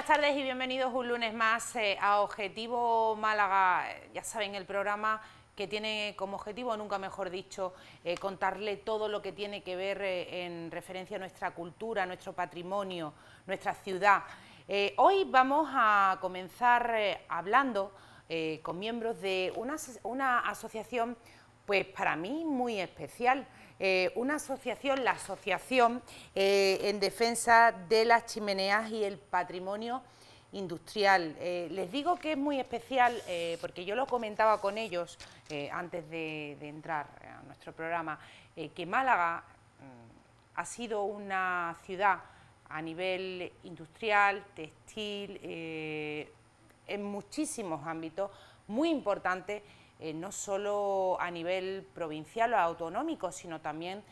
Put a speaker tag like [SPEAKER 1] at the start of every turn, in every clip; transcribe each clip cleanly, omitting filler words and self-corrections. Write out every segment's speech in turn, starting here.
[SPEAKER 1] tardes y bienvenidos un lunes más a Objetivo Málaga. Ya saben, el programa que tiene como objetivo, nunca mejor dicho, contarle todo lo que tiene que ver en referencia a nuestra cultura, nuestro patrimonio, nuestra ciudad. Hoy vamos a comenzar hablando con miembros de una asociación, pues para mí muy especial. Una asociación, la Asociación en Defensa de las Chimeneas y el Patrimonio Industrial. Les digo que es muy especial porque yo lo comentaba con ellos antes de entrar a nuestro programa, que Málaga ha sido una ciudad a nivel industrial, textil, en muchísimos ámbitos, muy importante, no solo a nivel provincial o autonómico, sino también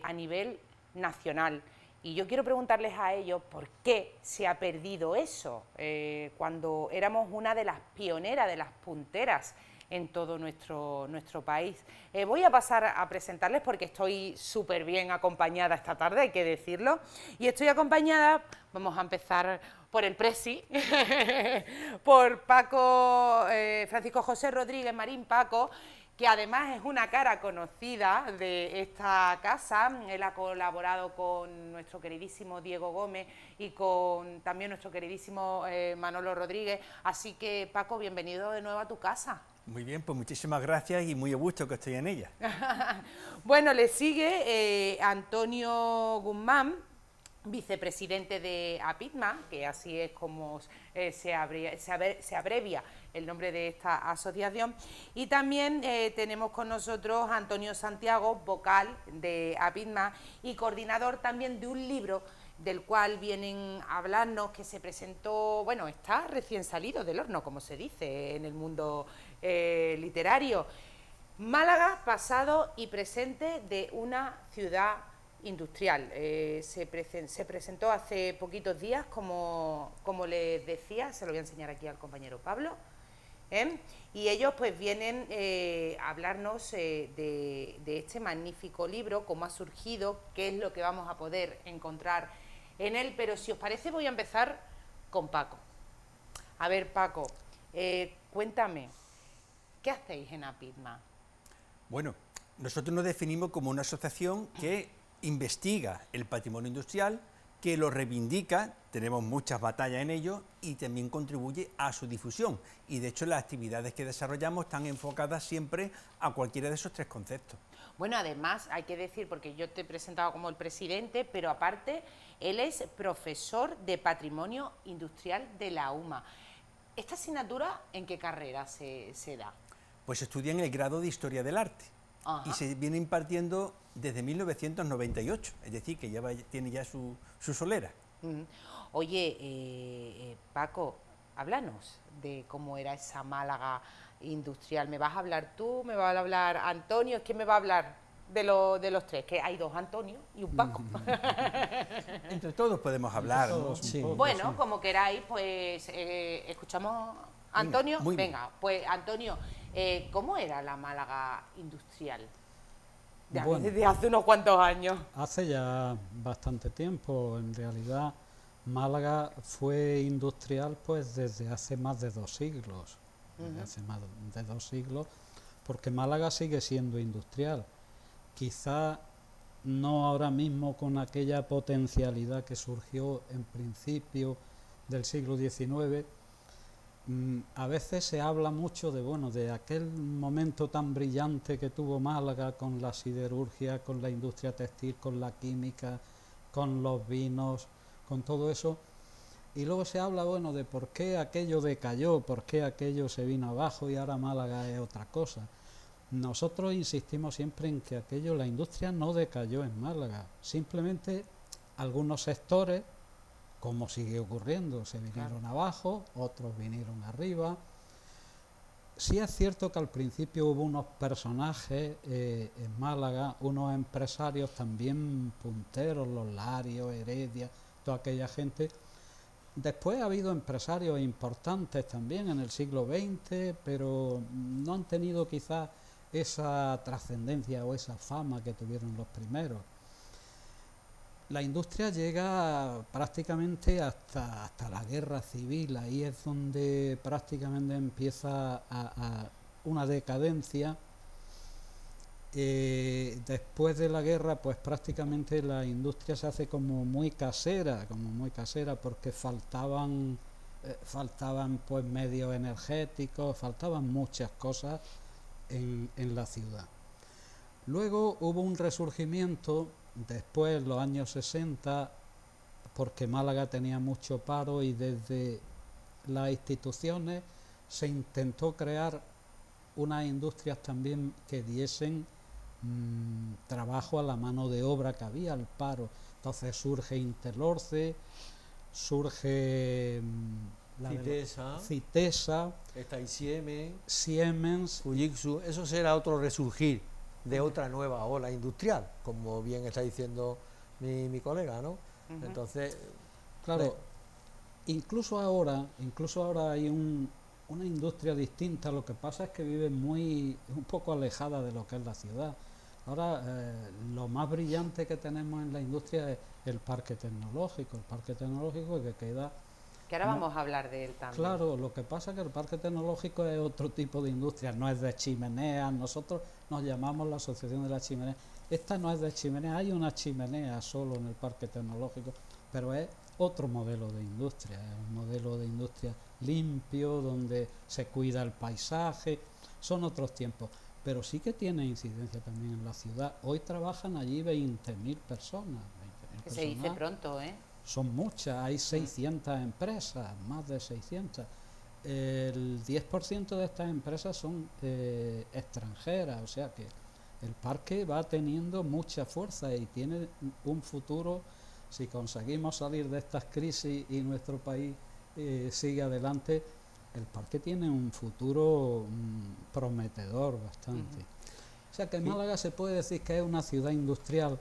[SPEAKER 1] a nivel nacional. Y yo quiero preguntarles a ellos por qué se ha perdido eso, cuando éramos una de las pioneras, de las punteras en todo nuestro país. Voy a pasar a presentarles porque estoy súper bien acompañada esta tarde, hay que decirlo. Y estoy acompañada, vamos a empezar por el presi, por Paco, Francisco José Rodríguez Marín, Paco, que además es una cara conocida de esta casa. Él ha colaborado con nuestro queridísimo Diego Gómez y con también nuestro queridísimo Manolo Rodríguez. Así que, Paco, bienvenido de nuevo a tu casa.
[SPEAKER 2] Muy bien, pues muchísimas gracias y muy a gusto que estoy en ella.
[SPEAKER 1] Bueno, le sigue Antonio Guzmán, vicepresidente de APITMA, que así es como se abrevia el nombre de esta asociación, y también tenemos con nosotros a Antonio Santiago, vocal de APITMA y coordinador también de un libro del cual vienen a hablarnos, que se presentó, bueno, está recién salido del horno, como se dice en el mundo literario. Málaga, pasado y presente de una ciudad industrial. Se presentó hace poquitos días, como les decía, se lo voy a enseñar aquí al compañero Pablo, y ellos pues vienen a hablarnos de este magnífico libro, cómo ha surgido, qué es lo que vamos a poder encontrar en él. Pero si os parece voy a empezar con Paco. A ver, Paco, cuéntame, ¿qué hacéis en APITMA?
[SPEAKER 2] Bueno, nosotros nos definimos como una asociación que investiga el patrimonio industrial, que lo reivindica, tenemos muchas batallas en ello y también contribuye a su difusión. Y de hecho las actividades que desarrollamos están enfocadas siempre a cualquiera de esos tres conceptos.
[SPEAKER 1] Bueno, además hay que decir, porque yo te he presentado como el presidente, pero aparte él es profesor de Patrimonio Industrial de la UMA. ¿Esta asignatura en qué carrera se da?
[SPEAKER 2] Pues estudia en el grado de Historia del Arte. Ajá. Y se viene impartiendo desde 1998, es decir, que tiene ya su solera.
[SPEAKER 1] Oye, Paco, háblanos de cómo era esa Málaga industrial. ¿Me vas a hablar tú? ¿Me va a hablar Antonio? ¿Quién me va a hablar de los tres? Que hay dos Antonio y un Paco.
[SPEAKER 2] Entre todos podemos hablar, ¿no?
[SPEAKER 1] Sí. Bueno, sí. Como queráis, pues escuchamos a Antonio. Venga, pues Antonio, ¿cómo era la Málaga industrial?
[SPEAKER 3] Bueno,
[SPEAKER 1] desde hace unos cuantos años.
[SPEAKER 3] Hace ya bastante tiempo. En realidad Málaga fue industrial pues desde hace más de 2 siglos. Desde hace más de 2 siglos, porque Málaga sigue siendo industrial. Quizá no ahora mismo con aquella potencialidad que surgió en principio del siglo XIX. A veces se habla mucho de aquel momento tan brillante que tuvo Málaga con la siderurgia, con la industria textil, con la química, con los vinos, con todo eso. Y luego se habla, de por qué aquello decayó, por qué aquello se vino abajo y ahora Málaga es otra cosa. Nosotros insistimos siempre en que la industria no decayó en Málaga, simplemente algunos sectores, como sigue ocurriendo, se vinieron abajo, otros vinieron arriba. Sí es cierto que al principio hubo unos personajes en Málaga, unos empresarios también punteros, los Larios, Heredia, toda aquella gente. Después ha habido empresarios importantes también en el siglo XX, pero no han tenido quizás esa trascendencia o esa fama que tuvieron los primeros. la industria llega prácticamente hasta la guerra civil, ahí es donde prácticamente empieza a una decadencia. Después de la guerra, pues prácticamente la industria se hace como muy casera, porque faltaban pues medios energéticos, faltaban muchas cosas en la ciudad. Luego hubo un resurgimiento después, en los años 60, porque Málaga tenía mucho paro y desde las instituciones se intentó crear unas industrias también que diesen trabajo a la mano de obra que había, al paro. Entonces surge Interlorce, surge Citesa,
[SPEAKER 4] está ahí
[SPEAKER 3] Siemens,
[SPEAKER 4] Fujitsu. Eso será otro resurgir de otra nueva ola industrial, como bien está diciendo mi colega, ¿no? Entonces,
[SPEAKER 3] claro, incluso ahora hay una industria distinta. Lo que pasa es que vive un poco alejada de lo que es la ciudad. Ahora lo más brillante que tenemos en la industria es el parque tecnológico, que queda...
[SPEAKER 1] Que ahora vamos a hablar de él también.
[SPEAKER 3] Claro, lo que pasa es que el parque tecnológico es otro tipo de industria, no es de chimeneas. Nosotros nos llamamos la Asociación de las Chimeneas. Esta no es de chimeneas, hay una chimenea solo en el parque tecnológico, pero es otro modelo de industria, es un modelo de industria limpio, donde se cuida el paisaje, son otros tiempos, pero sí que tiene incidencia también en la ciudad. Hoy trabajan allí 20.000 personas.
[SPEAKER 1] Que se dice pronto, ¿eh?
[SPEAKER 3] Son muchas, hay 600 empresas, más de 600. El 10% de estas empresas son extranjeras, o sea que el parque va teniendo mucha fuerza y tiene un futuro. Si conseguimos salir de estas crisis y nuestro país sigue adelante, el parque tiene un futuro prometedor bastante. O sea que Málaga se puede decir que es una ciudad industrial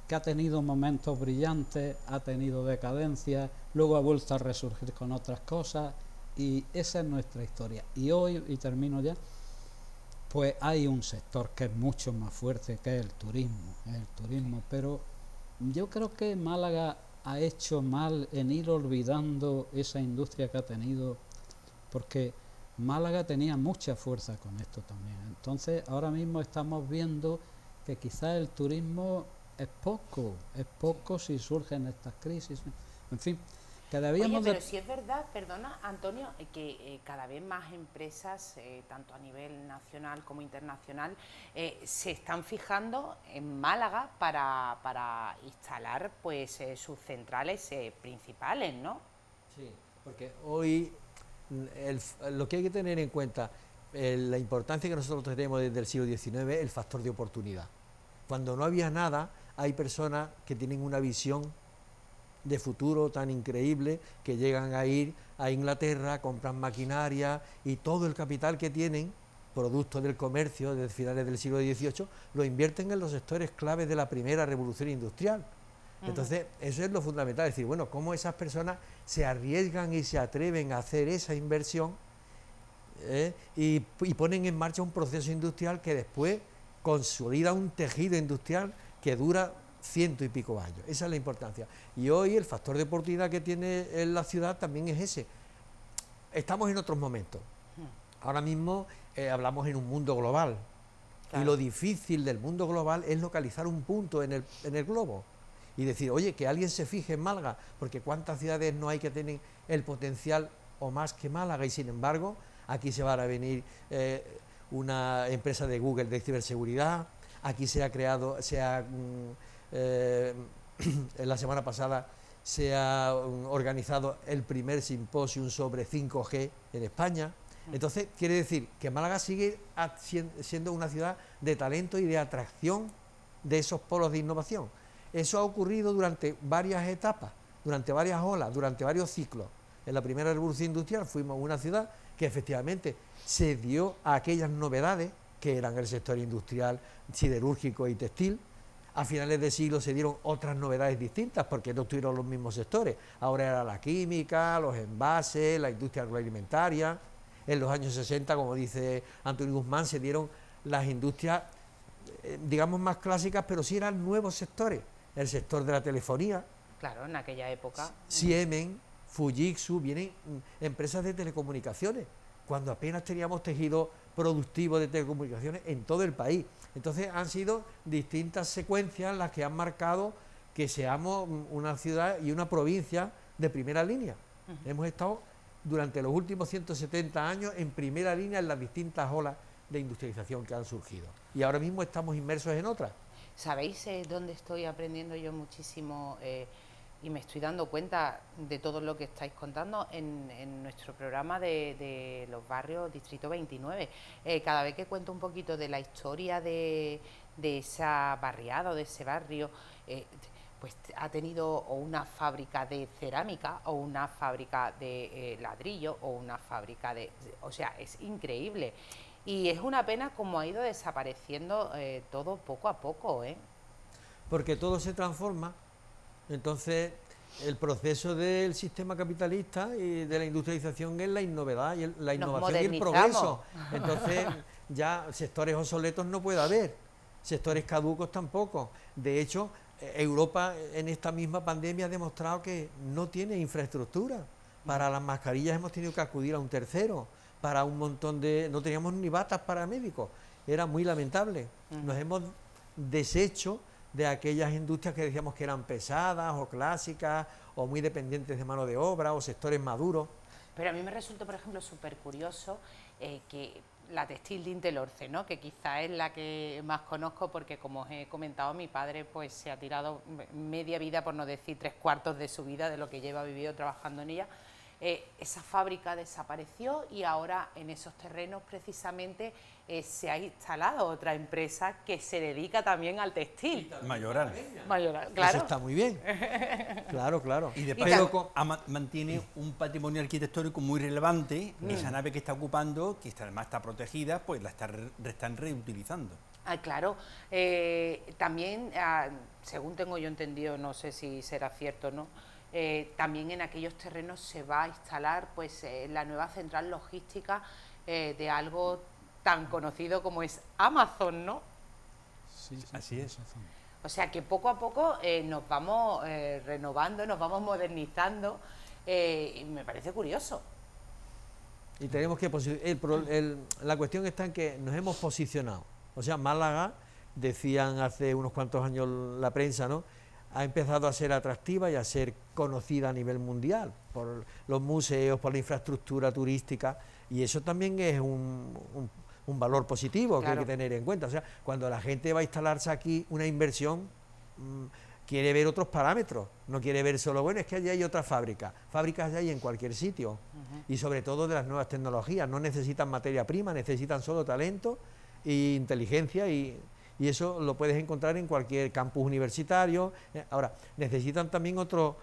[SPEAKER 3] que ha tenido momentos brillantes, ha tenido decadencia, luego ha vuelto a resurgir con otras cosas, y esa es nuestra historia. Y hoy, y termino ya, pues hay un sector que es mucho más fuerte, que es el turismo, pero yo creo que Málaga ha hecho mal en ir olvidando esa industria que ha tenido, porque Málaga tenía mucha fuerza con esto también. Entonces ahora mismo estamos viendo que quizás el turismo es poco si surgen estas crisis. En fin, que debíamos...
[SPEAKER 1] Oye, pero si es verdad, perdona, Antonio, que cada vez más empresas, tanto a nivel nacional como internacional, se están fijando en Málaga para instalar pues sus centrales principales, ¿no?
[SPEAKER 4] Sí, porque hoy lo que hay que tener en cuenta, la importancia que nosotros tenemos desde el siglo XIX, el factor de oportunidad. Cuando no había nada, hay personas que tienen una visión de futuro tan increíble que llegan a ir a Inglaterra, compran maquinaria y todo el capital que tienen, producto del comercio desde finales del siglo XVIII, lo invierten en los sectores claves de la primera revolución industrial. Entonces, eso es lo fundamental, es decir, bueno, cómo esas personas se arriesgan y se atreven a hacer esa inversión y ponen en marcha un proceso industrial que después consolida un tejido industrial que dura 100 y pico años. Esa es la importancia. Y hoy el factor de oportunidad que tiene en la ciudad también es ese. Estamos en otros momentos. Ahora mismo hablamos en un mundo global. Claro. Y lo difícil del mundo global es localizar un punto en el globo. Y decir, oye, que alguien se fije en Málaga, porque cuántas ciudades no hay que tener el potencial o más que Málaga, y sin embargo, aquí se va a venir una empresa de Google de ciberseguridad, aquí se ha creado, la semana pasada se ha organizado el primer simposio sobre 5G en España. Entonces, quiere decir que Málaga sigue siendo una ciudad de talento y de atracción de esos polos de innovación. Eso ha ocurrido durante varias etapas, durante varias olas, durante varios ciclos. En la primera revolución industrial fuimos una ciudad que efectivamente se dio a aquellas novedades que eran el sector industrial, siderúrgico y textil. A finales de siglo se dieron otras novedades distintas porque no tuvieron los mismos sectores. Ahora era la química, los envases, la industria agroalimentaria. En los años 60, como dice Antonio Guzmán, se dieron las industrias, digamos, más clásicas, pero sí eran nuevos sectores el sector de la telefonía.
[SPEAKER 1] Claro, en aquella época.
[SPEAKER 4] Siemens, Fujitsu, vienen empresas de telecomunicaciones, cuando apenas teníamos tejido productivo de telecomunicaciones en todo el país. Entonces han sido distintas secuencias las que han marcado que seamos una ciudad y una provincia de primera línea. Hemos estado durante los últimos 170 años en primera línea en las distintas olas de industrialización que han surgido. Y ahora mismo estamos inmersos en otras.
[SPEAKER 1] ¿Sabéis dónde estoy aprendiendo yo muchísimo y me estoy dando cuenta de todo lo que estáis contando en nuestro programa de los barrios Distrito 29? Cada vez que cuento un poquito de la historia de esa barriada o de ese barrio, pues ha tenido o una fábrica de cerámica o una fábrica de ladrillo o una fábrica de... O sea, es increíble. Y es una pena como ha ido desapareciendo todo poco a poco, ¿eh?
[SPEAKER 4] Porque todo se transforma. Entonces, el proceso del sistema capitalista y de la industrialización es la innovedad y la innovación y el progreso. Entonces, ya sectores obsoletos no puede haber, sectores caducos tampoco. De hecho, Europa en esta misma pandemia ha demostrado que no tiene infraestructura. Para las mascarillas hemos tenido que acudir a un tercero, para un montón de... no teníamos ni batas para médicos, era muy lamentable. Nos hemos deshecho de aquellas industrias que decíamos que eran pesadas o clásicas o muy dependientes de mano de obra o sectores maduros.
[SPEAKER 1] Pero a mí me resulta, por ejemplo, súper curioso que la textil de Intelorce, ¿no?, que quizá es la que más conozco porque, como os he comentado, mi padre pues se ha tirado media vida, por no decir 3/4 de su vida, de lo que lleva vivido trabajando en ella. Esa fábrica desapareció y ahora en esos terrenos precisamente se ha instalado otra empresa que se dedica también al textil.
[SPEAKER 2] Mayoral.
[SPEAKER 1] Mayoral, claro.
[SPEAKER 4] Eso está muy bien. Claro, claro.
[SPEAKER 2] Y de paso mantiene un patrimonio arquitectónico muy relevante. Esa nave que está ocupando, que además está protegida, pues la están reutilizando.
[SPEAKER 1] Ah, claro. También, según tengo yo entendido, no sé si será cierto o no, también en aquellos terrenos se va a instalar pues la nueva central logística de algo tan conocido como es Amazon, ¿no?
[SPEAKER 3] Sí,
[SPEAKER 2] Así es.
[SPEAKER 1] O sea que poco a poco nos vamos renovando, nos vamos modernizando y me parece curioso.
[SPEAKER 4] Y tenemos que la cuestión está en que nos hemos posicionado. O sea, Málaga, decían hace unos cuantos años la prensa, ¿no?, ha empezado a ser atractiva y a ser conocida a nivel mundial por los museos, por la infraestructura turística, y eso también es un valor positivo, claro, que hay que tener en cuenta. O sea, cuando la gente va a instalarse aquí una inversión, quiere ver otros parámetros, no quiere ver solo, bueno, es que allí hay otra fábrica, fábricas hay en cualquier sitio, y sobre todo de las nuevas tecnologías, no necesitan materia prima, necesitan solo talento e inteligencia, y eso lo puedes encontrar en cualquier campus universitario. Ahora, necesitan también otros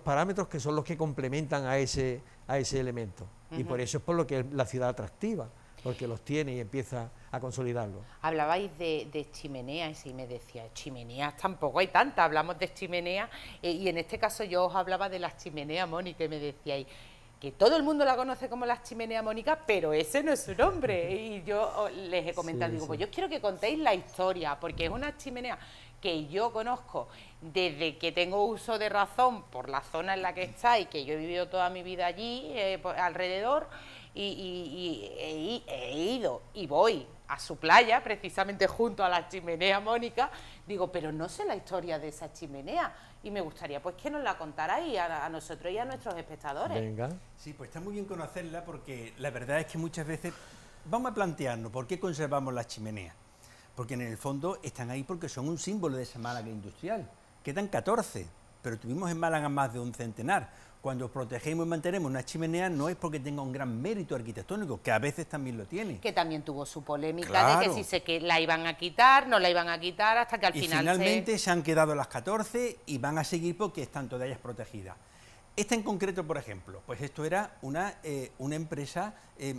[SPEAKER 4] parámetros que son los que complementan a ese elemento. Y por eso es por lo que es la ciudad atractiva, porque los tiene y empieza a consolidarlo.
[SPEAKER 1] Hablabais de chimeneas y me decía, chimeneas tampoco hay tantas, hablamos de chimeneas y en este caso yo os hablaba de las chimeneas Mónica y me decíais que todo el mundo la conoce como las chimeneas Mónica, pero ese no es su nombre. Y yo les he comentado, digo, pues yo quiero que contéis la historia, porque es una chimenea que yo conozco desde que tengo uso de razón por la zona en la que está y que yo he vivido toda mi vida allí, alrededor, y he ido y voy a su playa, precisamente junto a la chimenea Mónica, digo, pero no sé la historia de esa chimenea. Y me gustaría pues que nos la contarais a nosotros y a nuestros espectadores.
[SPEAKER 4] Venga.
[SPEAKER 2] Sí, pues está muy bien conocerla porque la verdad es que muchas veces vamos a plantearnos por qué conservamos las chimeneas. Porque en el fondo están ahí porque son un símbolo de esa Málaga industrial. Quedan 14, pero tuvimos en Málaga más de un centenar. Cuando protegemos y mantenemos una chimenea no es porque tenga un gran mérito arquitectónico, que a veces también lo tiene.
[SPEAKER 1] Que también tuvo su polémica,
[SPEAKER 2] claro,
[SPEAKER 1] de que si se que la iban a quitar, no la iban a quitar, hasta que al final
[SPEAKER 2] finalmente se han quedado las 14 y van a seguir porque están todas ellas protegidas. Esta en concreto, por ejemplo, pues esto era una empresa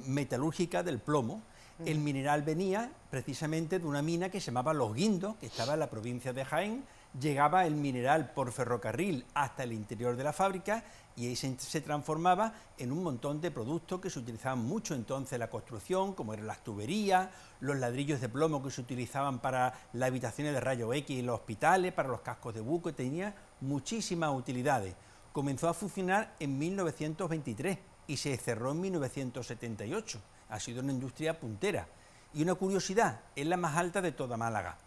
[SPEAKER 2] metalúrgica del plomo. El mineral venía precisamente de una mina que se llamaba Los Guindos, que estaba en la provincia de Jaén, llegaba el mineral por ferrocarril hasta el interior de la fábrica y ahí se transformaba en un montón de productos que se utilizaban mucho entonces en la construcción, como eran las tuberías, los ladrillos de plomo que se utilizaban para las habitaciones de rayos X en los hospitales, para los cascos de buque, tenía muchísimas utilidades. Comenzó a funcionar en 1923 y se cerró en 1978. Ha sido una industria puntera. Y una curiosidad, es la más alta de toda Málaga.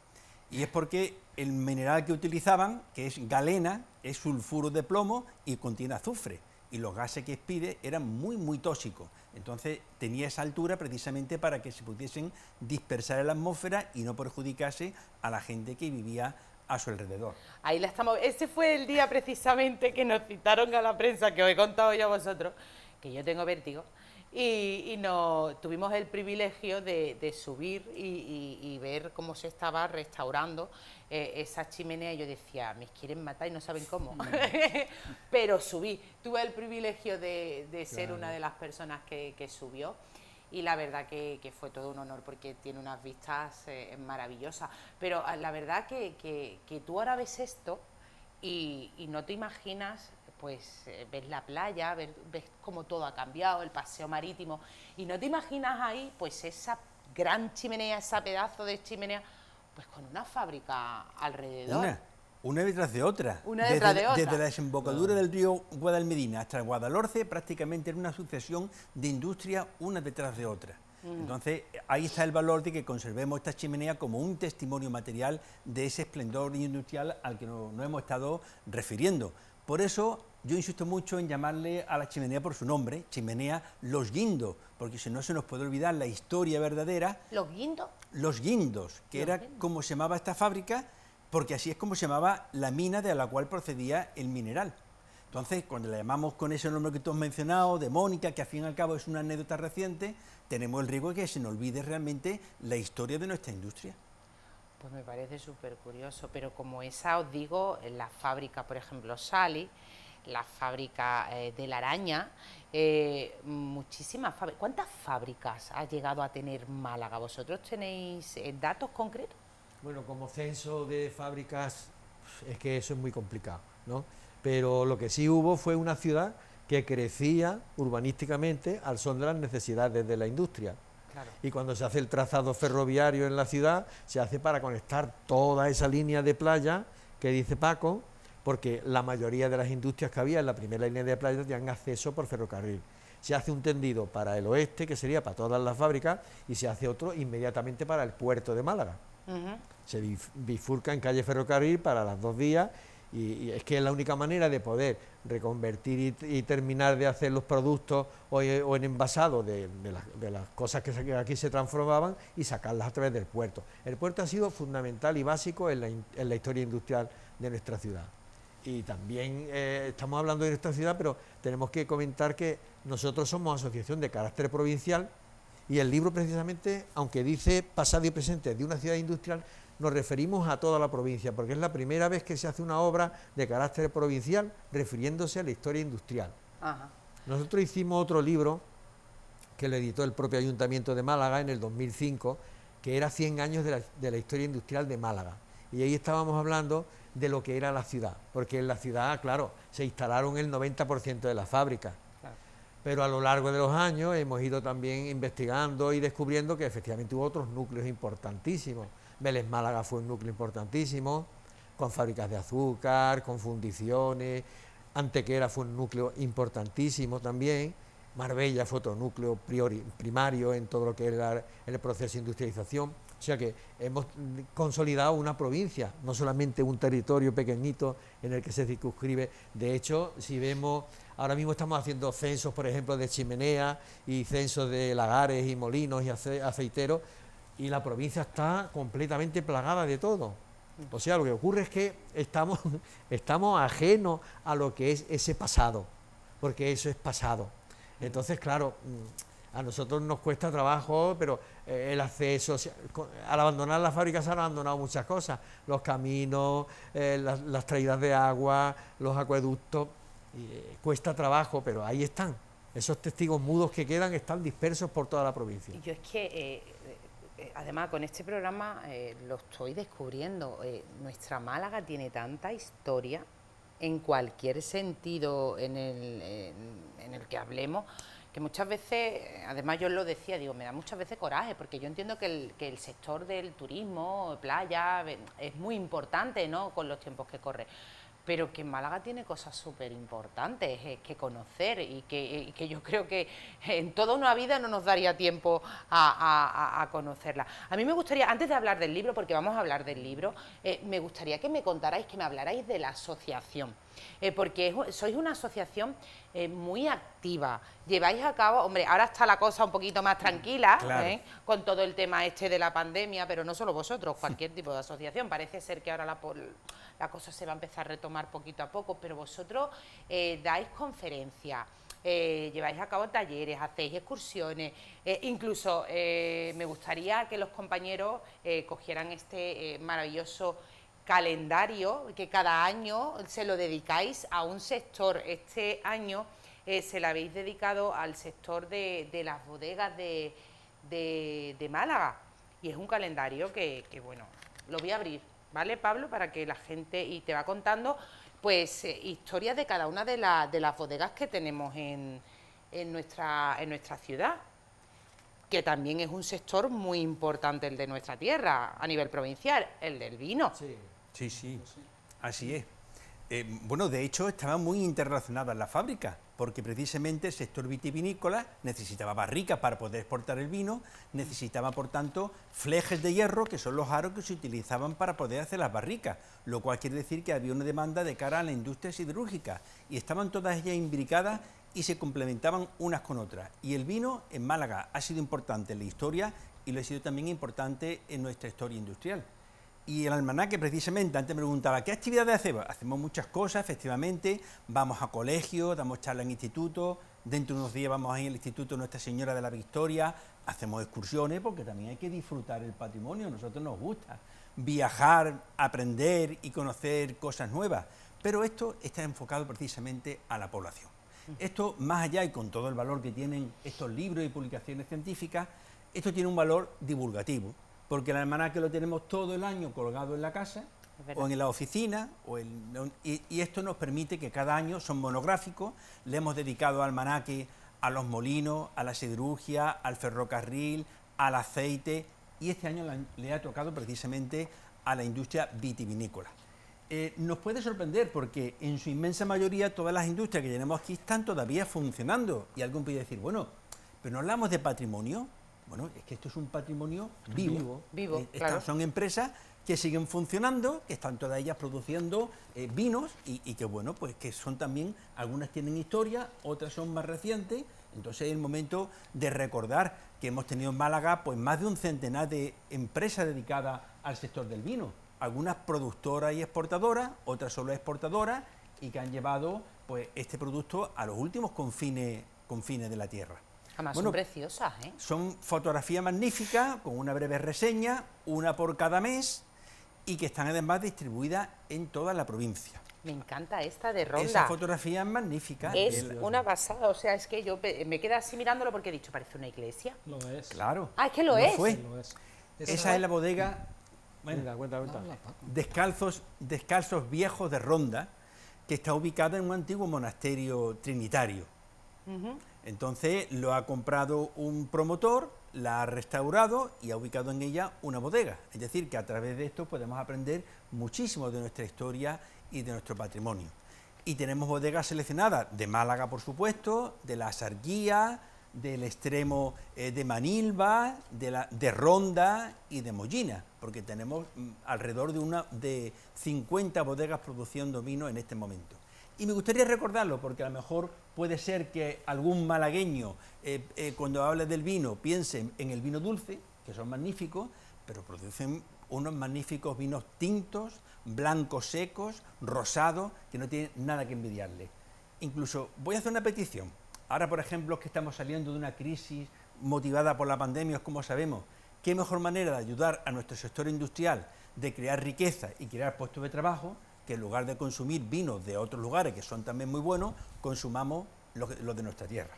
[SPEAKER 2] Y es porque el mineral que utilizaban, que es galena, es sulfuro de plomo y contiene azufre. Y los gases que expide eran muy tóxicos. Entonces tenía esa altura precisamente para que se pudiesen dispersar en la atmósfera y no perjudicase a la gente que vivía a su alrededor.
[SPEAKER 1] Ahí la estamos. Ese fue el día precisamente que nos citaron a la prensa, que os he contado yo a vosotros, que yo tengo vértigo. Y tuvimos el privilegio de subir y ver cómo se estaba restaurando esa chimenea. Y yo decía, me quieren matar y no saben cómo. Pero subí. Tuve el privilegio de ser una de las personas que subió. Y la verdad que fue todo un honor porque tiene unas vistas maravillosas. Pero la verdad que tú ahora ves esto y no te imaginas... pues ves la playa, ves cómo todo ha cambiado, el paseo marítimo, y no te imaginas ahí, pues esa gran chimenea, ese pedazo de chimenea, pues con una fábrica alrededor.
[SPEAKER 2] Una detrás de otra.
[SPEAKER 1] Una detrás de otra.
[SPEAKER 2] Desde la desembocadura del río Guadalmedina hasta el Guadalhorce, prácticamente era una sucesión de industrias una detrás de otra. Entonces, ahí está el valor de que conservemos esta chimenea como un testimonio material de ese esplendor industrial al que nos hemos estado refiriendo. Por eso yo insisto mucho en llamarle a la chimenea por su nombre, chimenea Los Guindos, porque si no se nos puede olvidar la historia verdadera.
[SPEAKER 1] ¿Los guindos?
[SPEAKER 2] Los Guindos, que era como se llamaba esta fábrica, porque así es como se llamaba la mina de la cual procedía el mineral. Entonces, cuando la llamamos con ese nombre que tú has mencionado, de Mónica, que al fin y al cabo es una anécdota reciente, tenemos el riesgo de que se nos olvide realmente la historia de nuestra industria.
[SPEAKER 1] Pues me parece súper curioso, pero como esa os digo, en la fábrica, por ejemplo, Sali, la fábrica de la Araña, muchísimas fábricas. ¿Cuántas fábricas ha llegado a tener Málaga? ¿Vosotros tenéis datos concretos?
[SPEAKER 4] Bueno, como censo de fábricas, es que eso es muy complicado, ¿no? Pero lo que sí hubo fue una ciudad que crecía urbanísticamente al son de las necesidades de la industria.
[SPEAKER 1] Claro.
[SPEAKER 4] Y cuando se hace el trazado ferroviario en la ciudad, se hace para conectar toda esa línea de playa que dice Paco, porque la mayoría de las industrias que había en la primera línea de playa tenían acceso por ferrocarril. Se hace un tendido para el oeste, que sería para todas las fábricas, y se hace otro inmediatamente para el puerto de Málaga. Se bifurca en calle Ferrocarril para las dos vías, y es que es la única manera de poder reconvertir y terminar de hacer los productos o en envasado de las cosas que aquí se transformaban y sacarlas a través del puerto. El puerto ha sido fundamental y básico en la historia industrial de nuestra ciudad. Y también estamos hablando de nuestra ciudad, pero tenemos que comentar que nosotros somos asociación de carácter provincial y el libro precisamente, aunque dice pasado y presente de una ciudad industrial, nos referimos a toda la provincia, porque es la primera vez que se hace una obra de carácter provincial refiriéndose a la historia industrial.
[SPEAKER 1] Ajá.
[SPEAKER 4] Nosotros hicimos otro libro que lo editó el propio Ayuntamiento de Málaga en el 2005, que era 100 años de la historia industrial de Málaga. Y ahí estábamos hablando de lo que era la ciudad, porque en la ciudad, claro, se instalaron el 90% de las fábricas.
[SPEAKER 1] Claro.
[SPEAKER 4] Pero a lo largo de los años hemos ido también investigando y descubriendo que efectivamente hubo otros núcleos importantísimos. Vélez Málaga fue un núcleo importantísimo, con fábricas de azúcar, con fundiciones. Antequera fue un núcleo importantísimo también. Marbella fue otro núcleo primario en todo lo que era el proceso de industrialización. O sea que hemos consolidado una provincia, no solamente un territorio pequeñito en el que se circunscribe. De hecho, si vemos, ahora mismo estamos haciendo censos, por ejemplo, de chimeneas y censos de lagares y molinos y aceiteros, y la provincia está completamente plagada de todo. O sea, lo que ocurre es que estamos ajenos a lo que es ese pasado, porque eso es pasado. Entonces, claro, a nosotros nos cuesta trabajo, pero el acceso, al abandonar la fábrica se han abandonado muchas cosas, los caminos, las traídas de agua, los acueductos, cuesta trabajo, pero ahí están. Esos testigos mudos que quedan están dispersos por toda la provincia.
[SPEAKER 1] Yo es que además con este programa lo estoy descubriendo, nuestra Málaga tiene tanta historia en cualquier sentido en el que hablemos, que muchas veces, además yo lo decía, digo, me da muchas veces coraje, porque yo entiendo que el sector del turismo, playa, es muy importante, ¿no?, con los tiempos que corre, pero que en Málaga tiene cosas súper importantes que conocer y que yo creo que en toda una vida no nos daría tiempo a conocerla. A mí me gustaría, antes de hablar del libro, porque vamos a hablar del libro, me gustaría que me contarais, que me hablarais de la asociación, porque sois una asociación muy activa, lleváis a cabo, hombre, ahora está la cosa un poquito más tranquila,
[SPEAKER 2] claro,
[SPEAKER 1] con todo el tema este de la pandemia, pero no solo vosotros, cualquier tipo de asociación, parece ser que ahora la cosa se va a empezar a retomar poquito a poco, pero vosotros dais conferencias, lleváis a cabo talleres, hacéis excursiones, incluso me gustaría que los compañeros cogieran este maravilloso calendario que cada año se lo dedicáis a un sector. Este año se lo habéis dedicado al sector de las bodegas de Málaga, y es un calendario que bueno, lo voy a abrir, ¿vale, Pablo?, para que la gente, y te va contando pues historias de cada una de las bodegas que tenemos en nuestra ciudad, que también es un sector muy importante el de nuestra tierra a nivel provincial, el del vino.
[SPEAKER 2] Sí, sí, así es. Bueno, de hecho estaba muy interrelacionada la fábrica, porque precisamente el sector vitivinícola necesitaba barricas para poder exportar el vino, necesitaba por tanto flejes de hierro, que son los aros que se utilizaban para poder hacer las barricas, lo cual quiere decir que había una demanda de cara a la industria siderúrgica, y estaban todas ellas imbricadas y se complementaban unas con otras. Y el vino en Málaga ha sido importante en la historia y lo ha sido también importante en nuestra historia industrial. Y el almanaque, precisamente, antes me preguntaba, ¿qué actividades hacemos? Hacemos muchas cosas, efectivamente, vamos a colegios, damos charlas en institutos, dentro de unos días vamos a ir al Instituto Nuestra Señora de la Victoria, hacemos excursiones, porque también hay que disfrutar el patrimonio, a nosotros nos gusta viajar, aprender y conocer cosas nuevas, pero esto está enfocado precisamente a la población. Esto, más allá y con todo el valor que tienen estos libros y publicaciones científicas, esto tiene un valor divulgativo, porque el almanaque lo tenemos todo el año colgado en la casa o en la oficina, y esto nos permite que cada año son monográficos. Le hemos dedicado almanaque a los molinos, a la siderurgia, al ferrocarril, al aceite, y este año le ha tocado precisamente a la industria vitivinícola. Nos puede sorprender porque en su inmensa mayoría todas las industrias que tenemos aquí están todavía funcionando, y alguien puede decir, bueno, pero no hablamos de patrimonio. Bueno, es que esto es un patrimonio vivo.
[SPEAKER 1] Claro.
[SPEAKER 2] Son empresas que siguen funcionando, que están todas ellas produciendo vinos y que, bueno, pues que son también, algunas tienen historia, otras son más recientes. Entonces es el momento de recordar que hemos tenido en Málaga pues más de un centenar de empresas dedicadas al sector del vino, algunas productoras y exportadoras, otras solo exportadoras, y que han llevado pues este producto a los últimos confines de la tierra.
[SPEAKER 1] Además, bueno, son preciosas, ¿eh?
[SPEAKER 2] Son fotografías magníficas, con una breve reseña, una por cada mes, y que están además distribuidas en toda la provincia.
[SPEAKER 1] Me encanta esta de Ronda.
[SPEAKER 2] Esa fotografía es magnífica.
[SPEAKER 1] Es una pasada, o sea, es que yo me quedé así mirándolo porque he dicho, parece una iglesia.
[SPEAKER 3] Lo es.
[SPEAKER 2] Claro.
[SPEAKER 1] Ah, es que lo es.
[SPEAKER 2] Fue.
[SPEAKER 3] Sí, lo es.
[SPEAKER 2] Esa es la bodega,
[SPEAKER 4] Venga, cuenta.
[SPEAKER 2] Descalzos Viejos de Ronda, que está ubicada en un antiguo monasterio trinitario. Entonces lo ha comprado un promotor, la ha restaurado y ha ubicado en ella una bodega. Es decir, que a través de esto podemos aprender muchísimo de nuestra historia y de nuestro patrimonio. Y tenemos bodegas seleccionadas de Málaga, por supuesto, de la Sarguía, del extremo de Manilva, de Ronda y de Mollina, porque tenemos alrededor de 50 bodegas produciendo vino en este momento. Y me gustaría recordarlo, porque a lo mejor puede ser que algún malagueño, cuando hable del vino, piense en el vino dulce, que son magníficos, pero producen unos magníficos vinos tintos, blancos secos, rosados, que no tienen nada que envidiarle. Incluso voy a hacer una petición. Ahora, por ejemplo, que estamos saliendo de una crisis motivada por la pandemia, como sabemos, qué mejor manera de ayudar a nuestro sector industrial, de crear riqueza y crear puestos de trabajo, que en lugar de consumir vinos de otros lugares que son también muy buenos, consumamos los de nuestra tierra.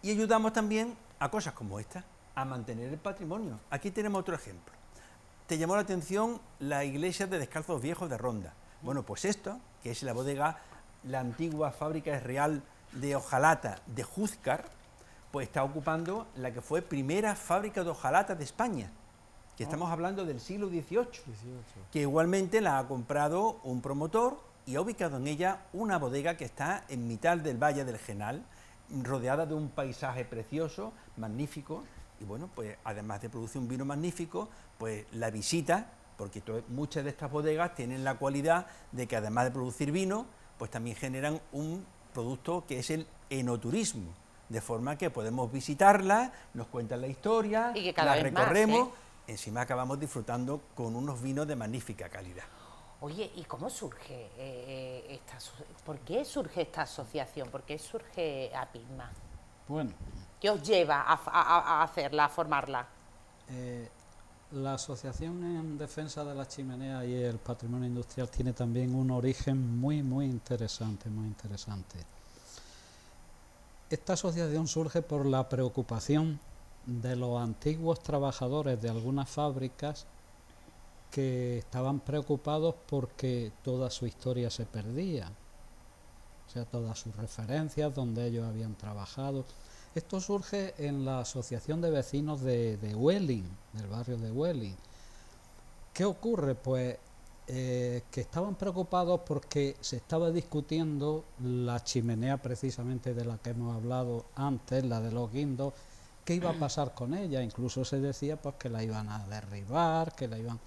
[SPEAKER 2] Y ayudamos también a cosas como esta, a mantener el patrimonio. Aquí tenemos otro ejemplo. Te llamó la atención la iglesia de Descalzos Viejos de Ronda. Bueno, pues esto, que es la bodega, la antigua fábrica real de hojalata de Júzcar, pues está ocupando la que fue primera fábrica de hojalata de España, que estamos hablando del siglo XVIII, que igualmente la ha comprado un promotor y ha ubicado en ella una bodega que está en mitad del Valle del Genal, rodeada de un paisaje precioso, magnífico, y bueno, pues además de producir un vino magnífico, pues la visita, porque muchas de estas bodegas tienen la cualidad de que además de producir vino, pues también generan un producto que es el enoturismo, de forma que podemos visitarla, nos cuentan la historia,
[SPEAKER 1] y que cada
[SPEAKER 2] la
[SPEAKER 1] vez
[SPEAKER 2] recorremos,
[SPEAKER 1] más,
[SPEAKER 2] encima acabamos disfrutando con unos vinos de magnífica calidad.
[SPEAKER 1] Oye, ¿y cómo surge por qué surge esta asociación? ¿Por qué surge APISMA?
[SPEAKER 3] Bueno,
[SPEAKER 1] ¿Qué os lleva a hacerla, a formarla?
[SPEAKER 3] la Asociación en Defensa de la Chimenea y el Patrimonio Industrial tiene también un origen muy interesante, muy interesante. Esta asociación surge por la preocupación de los antiguos trabajadores de algunas fábricas que estaban preocupados porque toda su historia se perdía, o sea, todas sus referencias, donde ellos habían trabajado. Esto surge en la Asociación de Vecinos de Huelin, del barrio de Huelin. ¿Qué ocurre? Pues que estaban preocupados porque se estaba discutiendo la chimenea precisamente de la que hemos hablado antes, la de los guindos, qué iba a pasar con ella. Incluso se decía pues que la iban a derribar, que la iban...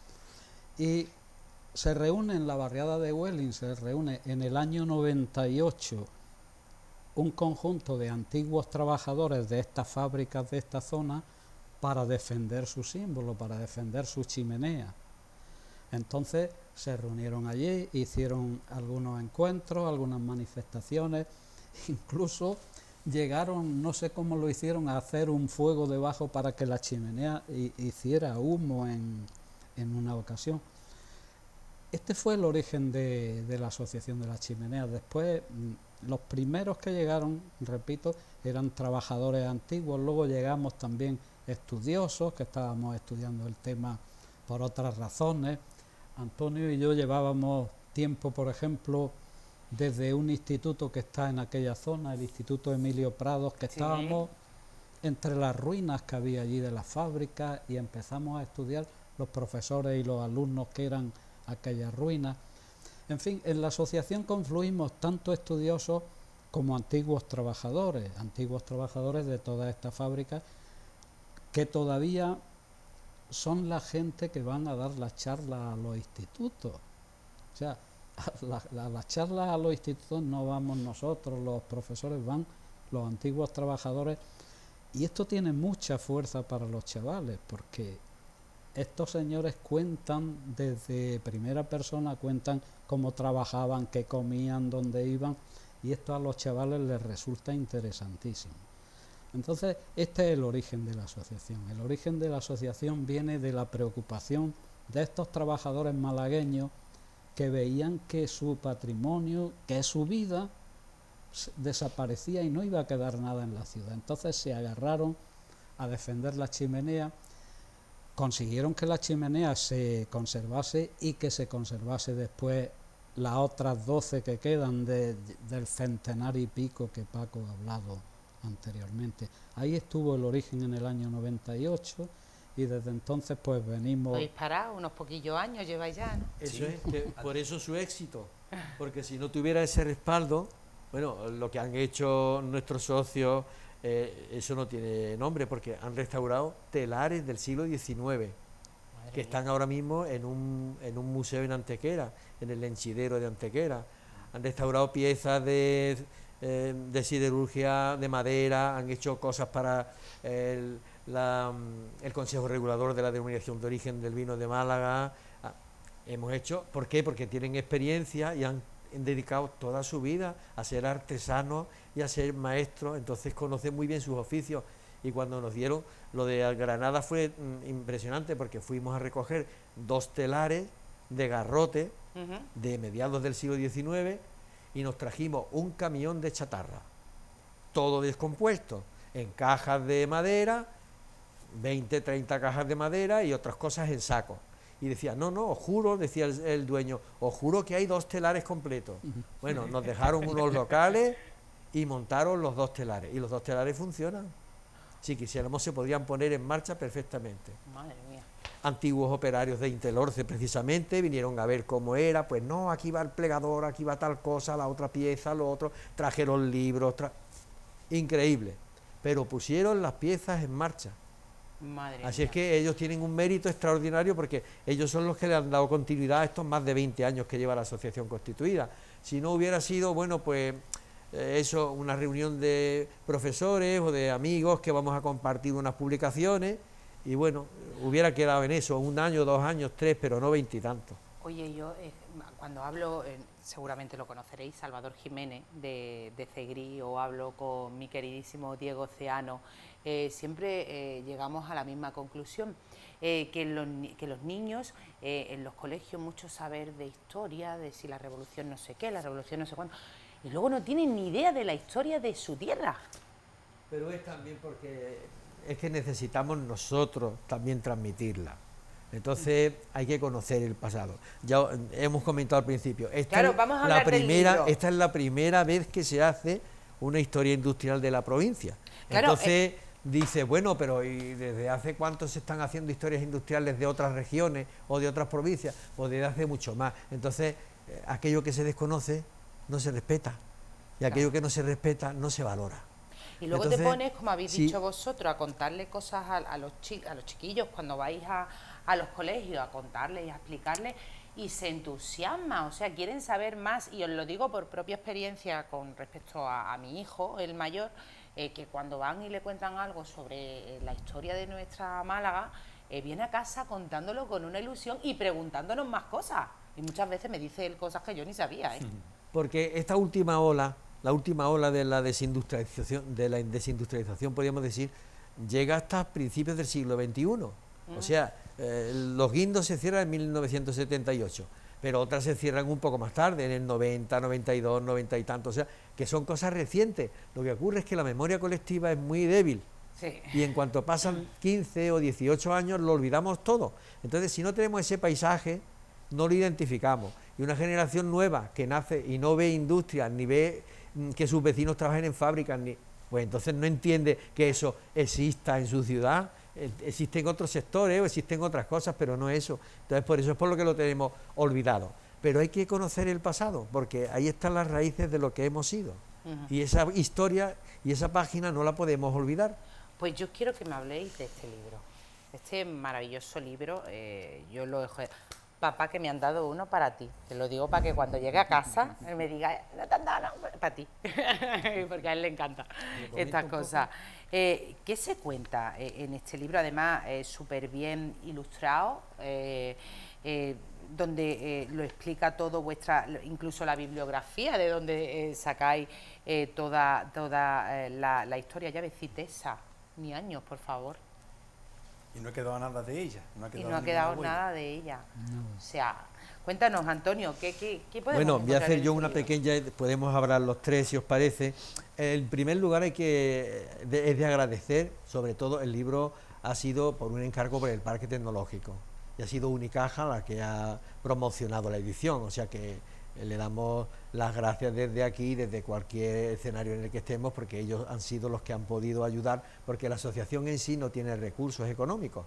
[SPEAKER 3] Y se reúne en la barriada de Huelin, se reúne en el año 98 un conjunto de antiguos trabajadores de estas fábricas de esta zona para defender su símbolo, para defender su chimenea. Entonces se reunieron allí, hicieron algunos encuentros, algunas manifestaciones, incluso llegaron, no sé cómo lo hicieron, a hacer un fuego debajo para que la chimenea hiciera humo en una ocasión. Este fue el origen de la Asociación de la Chimenea. Después, los primeros que llegaron, repito, eran trabajadores antiguos, luego llegamos también estudiosos, que estábamos estudiando el tema por otras razones. Antonio y yo llevábamos tiempo, por ejemplo, desde un instituto que está en aquella zona, el Instituto Emilio Prados, que estábamos entre las ruinas que había allí de la fábrica y empezamos a estudiar los profesores y los alumnos que eran aquellas ruinas. En fin, en la asociación confluimos tanto estudiosos como antiguos trabajadores de todas estas fábricas que todavía son la gente que van a dar las charlas a los institutos. O sea, a las charlas a los institutos no vamos nosotros, los profesores, van los antiguos trabajadores, y esto tiene mucha fuerza para los chavales, porque estos señores cuentan desde primera persona, cuentan cómo trabajaban, qué comían, dónde iban, y esto a los chavales les resulta interesantísimo. Entonces, este es el origen de la asociación. El origen de la asociación viene de la preocupación de estos trabajadores malagueños que veían que su patrimonio, que su vida, desaparecía y no iba a quedar nada en la ciudad. Entonces se agarraron a defender la chimenea, consiguieron que la chimenea se conservase y que se conservase después las otras 12 que quedan del centenario y pico que Paco ha hablado anteriormente. Ahí estuvo el origen en el año 98 y desde entonces pues venimos...
[SPEAKER 1] Habéis parado unos poquillos años, lleváis ya, ¿no?
[SPEAKER 4] Eso es, por eso su éxito, porque si no tuviera ese respaldo, bueno, lo que han hecho nuestros socios, eso no tiene nombre, porque han restaurado telares del siglo XIX, que están ahora mismo en un museo en Antequera, en el Lenchidero de Antequera. Han restaurado piezas de siderurgia, de madera, han hecho cosas para el Consejo Regulador de la Denominación de Origen del Vino de Málaga. Hemos hecho, ¿por qué? Porque tienen experiencia y han dedicado toda su vida a ser artesanos y a ser maestros, entonces conocen muy bien sus oficios. Y cuando nos dieron lo de Granada fue impresionante, porque fuimos a recoger 2 telares de garrote de mediados del siglo XIX y nos trajimos un camión de chatarra, todo descompuesto, en cajas de madera, 20, 30 cajas de madera y otras cosas en saco. Y decía, no, no, os juro, decía el dueño, os juro que hay 2 telares completos. Bueno, nos dejaron unos locales y montaron los 2 telares. Y los 2 telares funcionan. Si quisiéramos se podrían poner en marcha perfectamente.
[SPEAKER 1] Madre mía.
[SPEAKER 4] Antiguos operarios de Intelorce precisamente vinieron a ver cómo era, pues no, aquí va el plegador, aquí va tal cosa, la otra pieza, lo otro, trajeron libros, increíble, pero pusieron las piezas en marcha.
[SPEAKER 1] Madre
[SPEAKER 4] Así
[SPEAKER 1] mía.
[SPEAKER 4] es que ellos tienen un mérito extraordinario porque ellos son los que le han dado continuidad a estos más de 20 años que lleva la asociación constituida. Si no hubiera sido, bueno, pues eso, una reunión de profesores o de amigos que vamos a compartir unas publicaciones y bueno, hubiera quedado en eso, 1 año, 2 años, 3, pero no 20 y tantos.
[SPEAKER 1] Oye, yo cuando hablo, seguramente lo conoceréis, Salvador Jiménez de Cegrí, o hablo con mi queridísimo Diego Ceano, siempre llegamos a la misma conclusión, que los niños en los colegios mucho saber de historia, de si la revolución no sé qué, la revolución no sé cuándo, y luego no tienen ni idea de la historia de su tierra.
[SPEAKER 4] Pero es también porque es que necesitamos nosotros también transmitirla. Entonces hay que conocer el pasado. Ya hemos comentado al principio,
[SPEAKER 1] Claro, vamos a hablar del libro.
[SPEAKER 4] esta es la primera vez que se hace una historia industrial de la provincia.
[SPEAKER 1] Claro,
[SPEAKER 4] Entonces dice, bueno, pero ¿y desde hace cuánto se están haciendo historias industriales de otras regiones o de otras provincias? Pues desde hace mucho más. Entonces aquello que se desconoce no se respeta y aquello que no se respeta no se valora.
[SPEAKER 1] Y luego
[SPEAKER 4] Entonces,
[SPEAKER 1] te pones, como habéis
[SPEAKER 4] sí,
[SPEAKER 1] dicho vosotros, a contarle cosas a los chiquillos cuando vais a los colegios, a contarles y a explicarles, y se entusiasma, o sea, quieren saber más. Y os lo digo por propia experiencia con respecto a mi hijo, el mayor, que cuando van y le cuentan algo sobre la historia de nuestra Málaga, viene a casa contándolo con una ilusión y preguntándonos más cosas. Y muchas veces me dice él cosas que yo ni sabía, ¿eh?
[SPEAKER 4] Porque esta última ola, la última ola de la desindustrialización, podríamos decir, llega hasta principios del siglo XXI. O sea, los guindos se cierran en 1978, pero otras se cierran un poco más tarde, en el 90, 92, 90 y tanto. O sea, que son cosas recientes. Lo que ocurre es que la memoria colectiva es muy débil.
[SPEAKER 1] Sí.
[SPEAKER 4] Y en cuanto pasan 15 o 18 años, lo olvidamos todo. Entonces, si no tenemos ese paisaje, no lo identificamos. Y una generación nueva que nace y no ve industria, ni ve que sus vecinos trabajen en fábricas, pues entonces no entiende que eso exista en su ciudad. Existen otros sectores o existen otras cosas, pero no eso. Entonces, por eso es por lo que lo tenemos olvidado. Pero hay que conocer el pasado, porque ahí están las raíces de lo que hemos sido. Y esa historia y esa página no la podemos olvidar.
[SPEAKER 1] Pues yo quiero que me habléis de este libro, este maravilloso libro. Yo lo dejo. Papá, que me han dado uno para ti. Te lo digo para que cuando llegue a casa él me diga, no te han dado, no, para ti. Porque a él le encanta estas cosas. ¿Qué se cuenta en este libro? Además, súper bien ilustrado, donde lo explica todo incluso la bibliografía de donde sacáis toda la historia. Ya ves, Citesa, ni años, por favor.
[SPEAKER 2] Y no ha quedado nada de ella.
[SPEAKER 1] Y no ha quedado nada de ella. No. O sea, cuéntanos, Antonio, ¿qué podemos
[SPEAKER 4] Bueno, voy a hacer yo
[SPEAKER 1] en
[SPEAKER 4] una
[SPEAKER 1] este libro?
[SPEAKER 4] pequeña, podemos hablar los tres si os parece. En primer lugar es de agradecer, sobre todo el libro ha sido por un encargo por el Parque Tecnológico y ha sido Unicaja la que ha promocionado la edición, o sea que le damos las gracias desde aquí, desde cualquier escenario en el que estemos, porque ellos han sido los que han podido ayudar, porque la asociación en sí no tiene recursos económicos.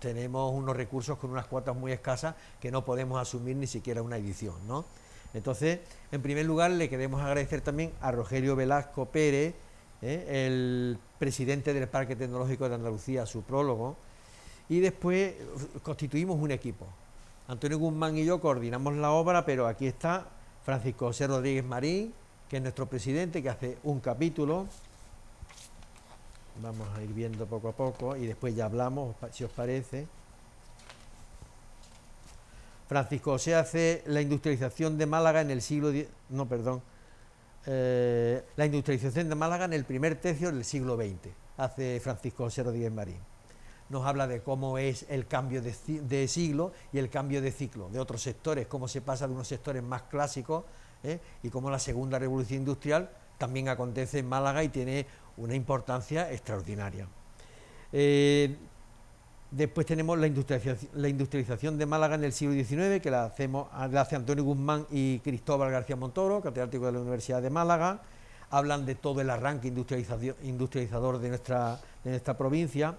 [SPEAKER 4] Tenemos unos recursos con unas cuotas muy escasas que no podemos asumir ni siquiera una edición, ¿no? Entonces, en primer lugar, le queremos agradecer también a Rogelio Velasco Pérez, el presidente del Parque Tecnológico de Andalucía, su prólogo, y después constituimos un equipo. Antonio Guzmán y yo coordinamos la obra, pero aquí está Francisco José Rodríguez Marín, que es nuestro presidente, que hace un capítulo. Vamos a ir viendo poco a poco y después ya hablamos, si os parece. Francisco José hace la industrialización de Málaga en el siglo X, no, perdón, la industrialización de Málaga en el primer tercio del siglo XX, hace Francisco José Rodríguez Marín. Nos habla de cómo es el cambio de siglo y el cambio de ciclo de otros sectores, cómo se pasa de unos sectores más clásicos y cómo la segunda revolución industrial también acontece en Málaga y tiene una importancia extraordinaria. Después tenemos la industrialización de Málaga en el siglo XIX, que la hace Antonio Guzmán y Cristóbal García Montoro, catedrático de la Universidad de Málaga. Hablan de todo el arranque industrializador de nuestra provincia.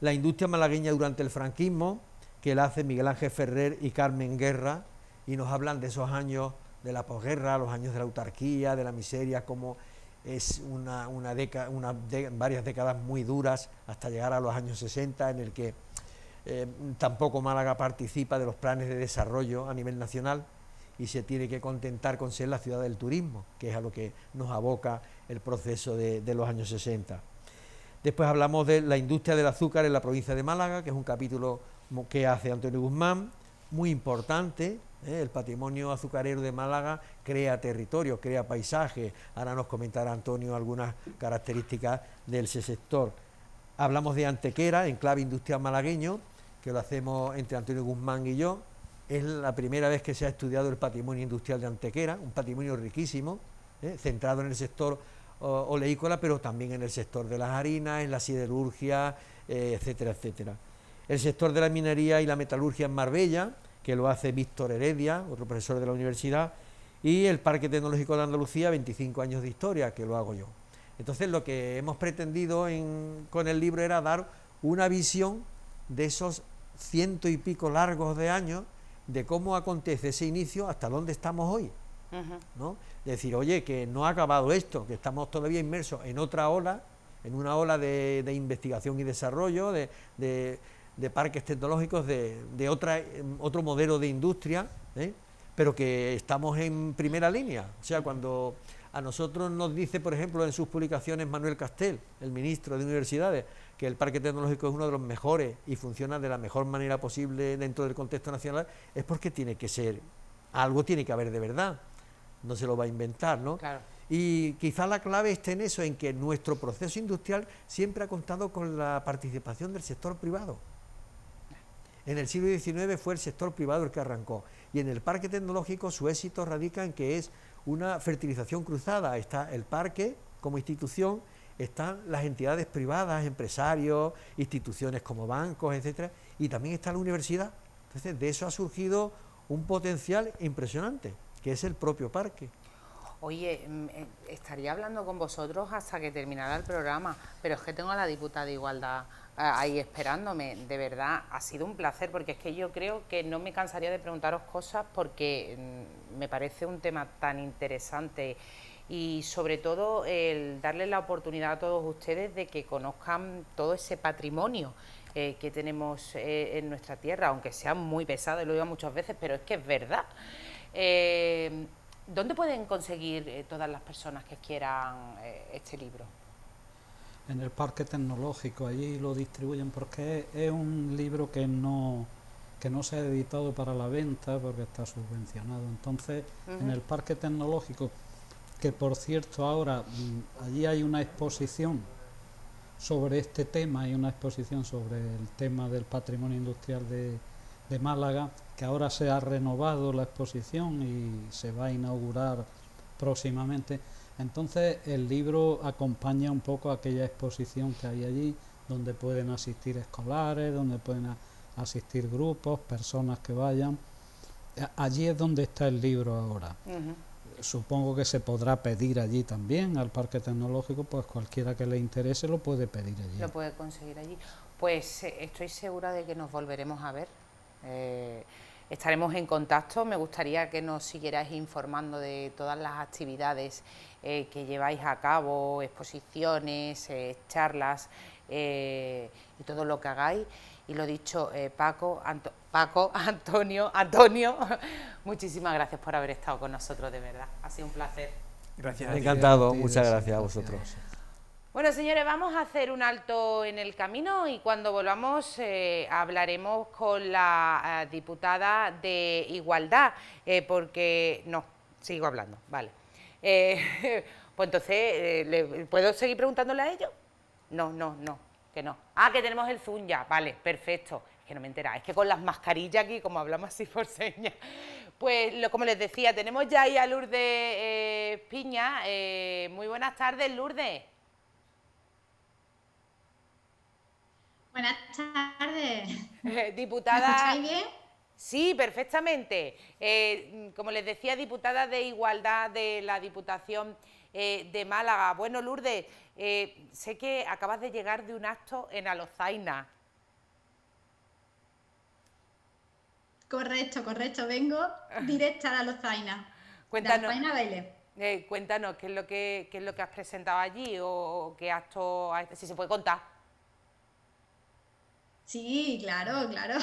[SPEAKER 4] La industria malagueña durante el franquismo, que la hace Miguel Ángel Ferrer y Carmen Guerra, y nos hablan de esos años de la posguerra, los años de la autarquía, de la miseria, como es varias décadas muy duras hasta llegar a los años 60, en el que tampoco Málaga participa de los planes de desarrollo a nivel nacional y se tiene que contentar con ser la ciudad del turismo, que es a lo que nos aboca el proceso de los años 60. Después hablamos de la industria del azúcar en la provincia de Málaga, que es un capítulo que hace Antonio Guzmán, muy importante. El patrimonio azucarero de Málaga crea territorio, crea paisaje. Ahora nos comentará Antonio algunas características del sector. Hablamos de Antequera, enclave industrial malagueño, que lo hacemos entre Antonio Guzmán y yo. Es la primera vez que se ha estudiado el patrimonio industrial de Antequera, un patrimonio riquísimo, centrado en el sector oleícola, pero también en el sector de las harinas, en la siderurgia, etcétera, etcétera. El sector de la minería y la metalurgia en Marbella, que lo hace Víctor Heredia, otro profesor de la universidad, y el Parque Tecnológico de Andalucía, 25 años de historia, que lo hago yo. Entonces, lo que hemos pretendido con el libro era dar una visión de esos 100 y pico largos de años, de cómo acontece ese inicio hasta dónde estamos hoy, ¿no? Decir, oye, que no ha acabado esto, que estamos todavía inmersos en otra ola, en una ola de investigación y desarrollo, de parques tecnológicos, de otro modelo de industria, pero que estamos en primera línea. O sea, cuando a nosotros nos dice, por ejemplo, en sus publicaciones Manuel Castel, el ministro de Universidades, que el parque tecnológico es uno de los mejores y funciona de la mejor manera posible dentro del contexto nacional, es porque tiene que ser, algo tiene que haber de verdad, no se lo va a inventar, ¿no?
[SPEAKER 1] Claro.
[SPEAKER 4] Y quizá la clave esté en eso, en que nuestro proceso industrial siempre ha contado con la participación del sector privado. En el siglo XIX fue el sector privado el que arrancó, y en el parque tecnológico su éxito radica en que es una fertilización cruzada. Está el parque como institución, están las entidades privadas, empresarios, instituciones como bancos, etcétera, y también está la universidad. Entonces, de eso ha surgido un potencial impresionante, que es el propio parque.
[SPEAKER 1] Oye, estaría hablando con vosotros hasta que terminara el programa, pero es que tengo a la diputada de Igualdad ahí esperándome. De verdad, ha sido un placer, porque es que yo creo que no me cansaría de preguntaros cosas, porque me parece un tema tan interesante, y sobre todo el darle la oportunidad a todos ustedes de que conozcan todo ese patrimonio que tenemos en nuestra tierra, aunque sea muy pesado, y lo digo muchas veces, pero es que es verdad. ¿Dónde pueden conseguir todas las personas que quieran este libro?
[SPEAKER 3] En el Parque Tecnológico, allí lo distribuyen, porque es un libro que no se ha editado para la venta, porque está subvencionado. Entonces, en el Parque Tecnológico, que por cierto ahora allí hay una exposición sobre este tema, hay una exposición sobre el tema del patrimonio industrial de Málaga, que ahora se ha renovado la exposición y se va a inaugurar próximamente. Entonces el libro acompaña un poco a aquella exposición que hay allí, donde pueden asistir escolares, donde pueden asistir grupos, personas que vayan. Allí es donde está el libro ahora. Supongo que se podrá pedir allí también, al Parque Tecnológico, pues cualquiera que le interese lo puede pedir allí.
[SPEAKER 1] Lo puede conseguir allí. Pues estoy segura de que nos volveremos a ver. Estaremos en contacto. Me gustaría que nos siguierais informando de todas las actividades que lleváis a cabo, exposiciones, charlas y todo lo que hagáis. Y lo dicho, Antonio, muchísimas gracias por haber estado con nosotros, de verdad. Ha sido un placer.
[SPEAKER 2] Gracias.
[SPEAKER 4] Encantado, muchas gracias a vosotros.
[SPEAKER 1] Bueno, señores, vamos a hacer un alto en el camino, y cuando volvamos hablaremos con la diputada de Igualdad, porque... No, sigo hablando, vale. Pues entonces, ¿puedo seguir preguntándole a ellos? No, que no. Ah, que tenemos el Zoom ya, vale, perfecto. Es que no me enteraba, es que con las mascarillas aquí, como hablamos así por señas. Pues, como les decía, tenemos ya ahí a Lourdes Piña. Muy buenas tardes, Lourdes.
[SPEAKER 5] Buenas tardes. tardes. ¿Me
[SPEAKER 1] Diputada...
[SPEAKER 5] escucháis bien?
[SPEAKER 1] Sí, perfectamente. Como les decía, diputada de Igualdad de la Diputación de Málaga. Bueno, Lourdes, sé que acabas de llegar de un acto en Alozaina.
[SPEAKER 5] Correcto, correcto. Vengo directa de Alozaina.
[SPEAKER 1] Cuéntanos,
[SPEAKER 5] De Alozaina Baile.
[SPEAKER 1] cuéntanos qué es lo que has presentado allí o qué acto, si se puede contar.
[SPEAKER 5] Sí, claro, claro.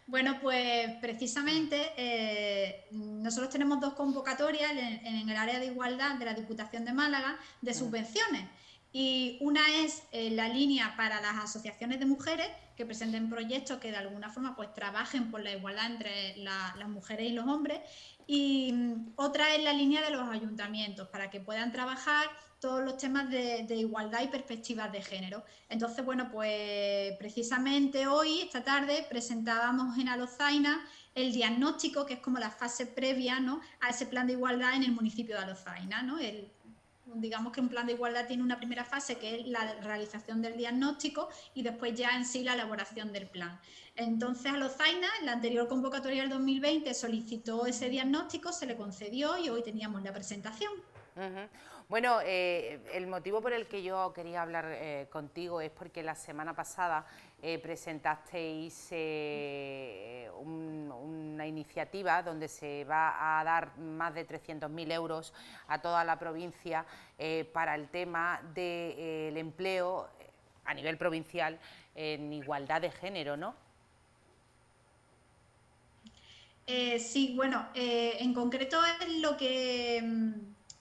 [SPEAKER 5] Bueno, pues precisamente nosotros tenemos dos convocatorias en el área de igualdad de la Diputación de Málaga de subvenciones. Y una es la línea para las asociaciones de mujeres que presenten proyectos que de alguna forma pues trabajen por la igualdad entre las mujeres y los hombres. Y otra es la línea de los ayuntamientos para que puedan trabajar todos los temas de igualdad y perspectivas de género. Entonces, bueno, pues precisamente hoy, esta tarde, presentábamos en Alozaina el diagnóstico, que es como la fase previa, ¿no?, a ese plan de igualdad en el municipio de Alozaina, ¿no? Digamos que un plan de igualdad tiene una primera fase que es la realización del diagnóstico y después ya en sí la elaboración del plan. Entonces Alozaina, en la anterior convocatoria del 2020, solicitó ese diagnóstico, se le concedió y hoy teníamos la presentación.
[SPEAKER 1] Bueno, el motivo por el que yo quería hablar contigo es porque la semana pasada presentasteis una iniciativa donde se va a dar más de 300.000 euros a toda la provincia para el tema del empleo a nivel provincial en igualdad de género, ¿no?
[SPEAKER 5] Sí, bueno, en concreto es lo que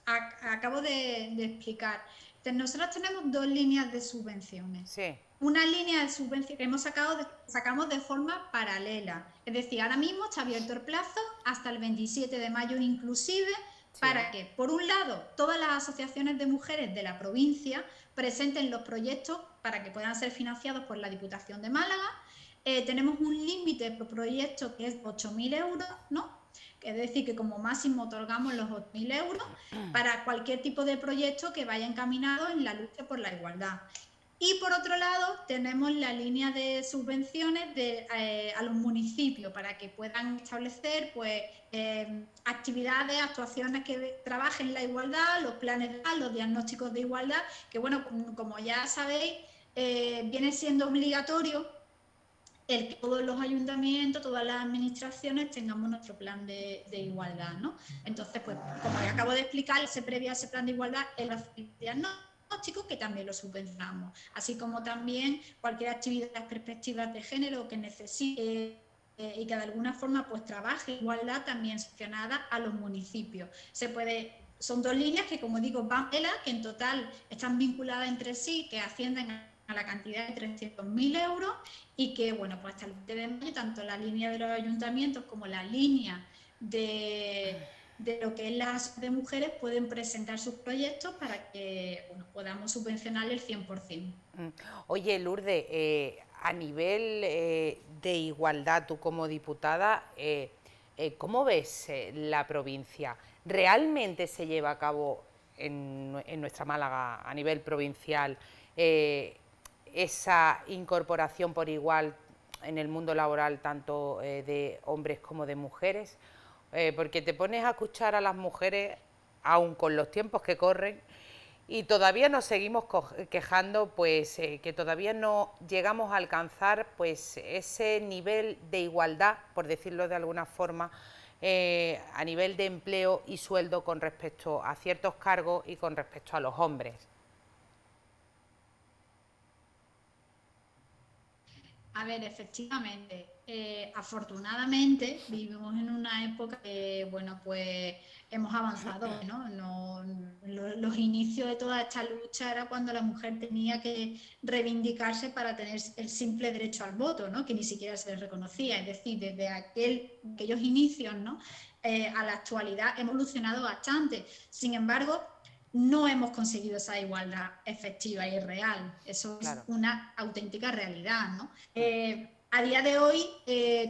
[SPEAKER 5] acabo de explicar. Nosotros tenemos dos líneas de subvenciones.
[SPEAKER 1] Sí.
[SPEAKER 5] Una línea de subvención que sacamos de forma paralela. Es decir, ahora mismo está abierto el plazo hasta el 27 de mayo inclusive, sí, para que, por un lado, todas las asociaciones de mujeres de la provincia presenten los proyectos para que puedan ser financiados por la Diputación de Málaga. Tenemos un límite por proyecto que es 8.000 euros, ¿no? Es decir, que como máximo otorgamos los 8.000 euros para cualquier tipo de proyecto que vaya encaminado en la lucha por la igualdad. Y por otro lado, tenemos la línea de subvenciones a los municipios para que puedan establecer pues, actividades, actuaciones que trabajen la igualdad, los planes de los diagnósticos de igualdad, que bueno, como ya sabéis, viene siendo obligatorio el que todos los ayuntamientos, todas las administraciones tengamos nuestro plan de igualdad, ¿no? Entonces, pues, como ya acabo de explicar, se previa ese plan de igualdad en los diagnósticos que también lo subvencionamos, así como también cualquier actividad, perspectivas de género que necesite y que de alguna forma pues trabaje igualdad también sancionada a los municipios. Son dos líneas que, como digo, van que en total están vinculadas entre sí, que ascienden a la cantidad de 300.000 euros y que, bueno, pues hasta el 20 de mayo, tanto la línea de los ayuntamientos como la línea de lo que es las de mujeres pueden presentar sus proyectos para que, bueno, podamos subvencionar el 100%.
[SPEAKER 1] Oye, Lourdes, a nivel de igualdad, tú como diputada, ¿cómo ves la provincia? ¿Realmente se lleva a cabo en nuestra Málaga a nivel provincial esa incorporación por igual en el mundo laboral tanto de hombres como de mujeres? Porque te pones a escuchar a las mujeres, aun con los tiempos que corren, y todavía nos seguimos quejando, pues que todavía no llegamos a alcanzar pues ese nivel de igualdad, por decirlo de alguna forma, a nivel de empleo y sueldo con respecto a ciertos cargos y con respecto a los hombres.
[SPEAKER 5] A ver, efectivamente, afortunadamente vivimos en una época que, bueno, pues hemos avanzado, ¿no? Los inicios de toda esta lucha era cuando la mujer tenía que reivindicarse para tener el simple derecho al voto, ¿no? Que ni siquiera se les reconocía. Es decir, desde aquellos inicios, ¿no? A la actualidad hemos evolucionado bastante. Sin embargo, no hemos conseguido esa igualdad efectiva y real. Eso claro, es una auténtica realidad, ¿no? A día de hoy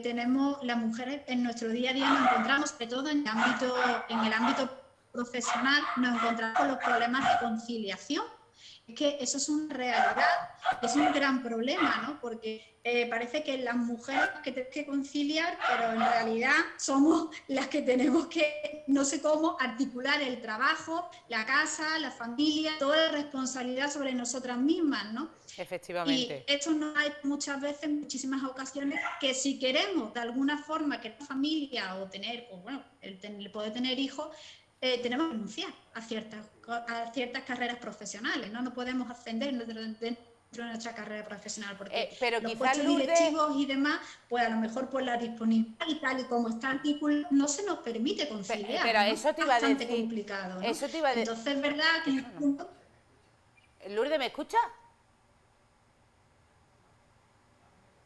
[SPEAKER 5] tenemos las mujeres en nuestro día a día nos encontramos, sobre todo en el ámbito profesional, nos encontramos con los problemas de conciliación Es que eso es una realidad, es un gran problema, ¿no? Porque parece que las mujeres que tenemos que conciliar, pero en realidad somos las que tenemos que, no sé cómo, articular el trabajo, la casa, la familia, toda la responsabilidad sobre nosotras mismas, ¿no?
[SPEAKER 1] Efectivamente.
[SPEAKER 5] Y esto nos hay muchas veces, en muchísimas ocasiones, que si queremos de alguna forma que la familia o tener, o bueno, el poder tener hijos, tenemos que renunciar a ciertas carreras profesionales, ¿no? No podemos ascender dentro de nuestra carrera profesional, porque
[SPEAKER 1] pero
[SPEAKER 5] los
[SPEAKER 1] quizás,
[SPEAKER 5] puestos
[SPEAKER 1] Lourdes,
[SPEAKER 5] directivos y demás, pues a lo mejor por la disponibilidad y tal y como está articulado, no se nos permite conciliar,
[SPEAKER 1] pero
[SPEAKER 5] ¿no?
[SPEAKER 1] eso te
[SPEAKER 5] Es
[SPEAKER 1] iba a
[SPEAKER 5] bastante
[SPEAKER 1] decir,
[SPEAKER 5] complicado, ¿no?
[SPEAKER 1] eso te iba a
[SPEAKER 5] Entonces es verdad que en un punto...
[SPEAKER 1] Lourdes, ¿me escucha?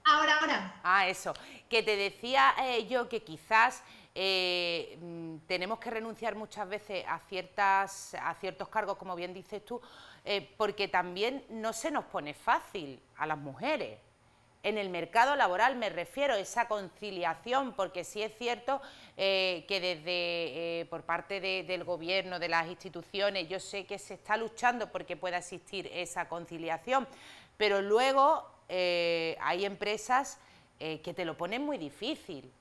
[SPEAKER 5] Ahora.
[SPEAKER 1] Ah, eso. Que te decía yo que quizás tenemos que renunciar muchas veces a ciertos cargos, como bien dices tú, porque también no se nos pone fácil a las mujeres. En el mercado laboral me refiero a esa conciliación, porque sí es cierto que desde por parte del gobierno, de las instituciones, yo sé que se está luchando porque pueda existir esa conciliación, pero luego hay empresas que te lo ponen muy difícil.